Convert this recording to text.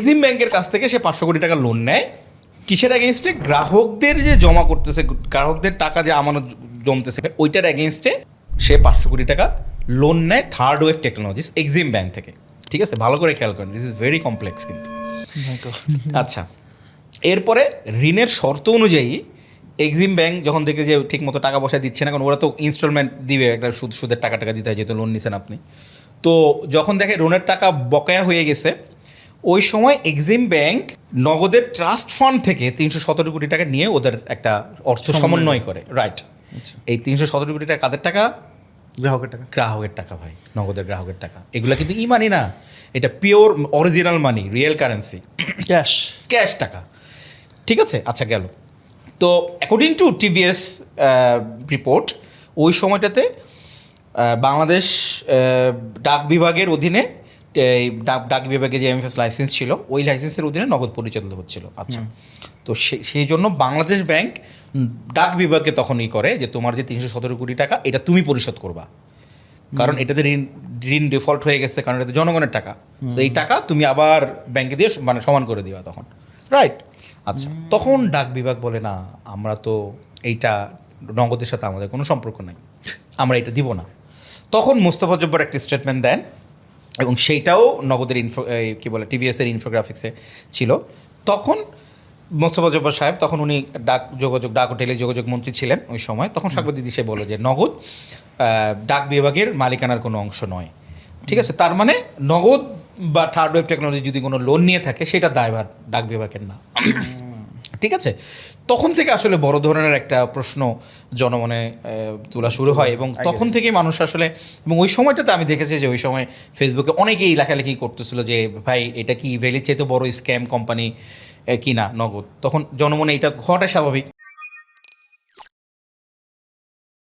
Exim ব্যাংকের কাছ থেকে সে 500 কোটি টাকা লোন নেয় কিসের অ্যাগেনস্টে? গ্রাহকদের যে জমা করতেছে, গ্রাহকদের টাকা যে আমানত জমতেছে ওইটার অ্যাগেনস্টে সে 500 কোটি টাকা লোন নেয় third wave technologies Exim bank থেকে। ঠিক আছে, ভালো করে খেয়াল করেন, দিস ইজ ভেরি কমপ্লেক্স কিন্তু। আচ্ছা, এরপরে ঋণের শর্ত অনুযায়ী এক্সিম ব্যাংক যখন দেখে যে ঠিক মতো টাকা পয়সা দিচ্ছে না, কারণ ওরা তো ইনস্টলমেন্ট দিবে, একটা সুদের টাকা দিতে হয় যেহেতু লোন নিছেন আপনি। তো যখন দেখে লোনের টাকা বকেয়া হয়ে গেছে, ওই সময় এক্সিম ব্যাংক নগদের ট্রাস্ট ফান্ড থেকে 317 কোটি টাকা নিয়ে ওদের একটা অর্থ সমন্বয় করে। রাইট, এই 317 কোটি টাকা কাদের টাকা? গ্রাহকের টাকা ভাই, নগদের গ্রাহকের টাকা। এগুলো কিন্তু মানি না, এটা পিওর অরিজিনাল মানি, রিয়েল কারেন্সি, ক্যাশ টাকা। ঠিক আছে, আচ্ছা গেল। তো অ্যাকর্ডিং টু টিভিএস রিপোর্ট, ওই সময়টাতে বাংলাদেশ ডাক বিভাগের অধীনে ডাক বিভাগে যে এমএফএস লাইসেন্স ছিল, ওই লাইসেন্সের অধীনে নগদ পরিচালিত হচ্ছিল। আচ্ছা, তো সেই জন্য বাংলাদেশ ব্যাংক ডাক বিভাগকে তখনই করে যে তোমার যে 317 কোটি টাকা এটা তুমি পরিশোধ করবা, কারণ এটাতে ঋণ ডিফল্ট হয়ে গেছে, কারণ এটা জনগণের টাকা। তো এই টাকা তুমি আবার ব্যাংকে দিয়ে মানে সমান করে দিবা তখন। রাইট, আচ্ছা, তখন ডাক বিভাগ বলে না, আমরা তো এইটা নগদের সাথে আমাদের কোনো সম্পর্ক নাই, আমরা এটা দিব না। তখন মোস্তফা জব্বার একটা স্টেটমেন্ট দেন, এবং সেইটাও নগদের কী বলে টিভিএসের ইনফোগ্রাফিক্সে ছিল। তখন মোস্তফা জব্বার সাহেব, তখন উনি ডাক ও টেলিযোগাযোগ মন্ত্রী ছিলেন ওই সময়, তখন সাংবাদিক সে বলে যে নগদ ডাক বিভাগের মালিকানার কোনো অংশ নয়। ঠিক আছে, তার মানে নগদ বা থার্ড ওয়েভ টেকনোলজি যদি কোনো লোন নিয়ে থাকে সেটা দায়ভার ডাক বিভাগের না। ঠিক আছে, তখন থেকে আসলে বড় ধরনের একটা প্রশ্ন জনমনে তোলা শুরু হয়, এবং তখন থেকেই মানুষ আসলে, এবং ওই সময়টাতে আমি দেখেছি যে ওই সময় ফেসবুকে অনেকেই লেখালেখি করতেছিল যে ভাই এটা কি ভ্যালির চাইতে বড় স্ক্যাম কোম্পানি কিনা নগদ। তখন জনমনে এটা হওয়াটা স্বাভাবিক।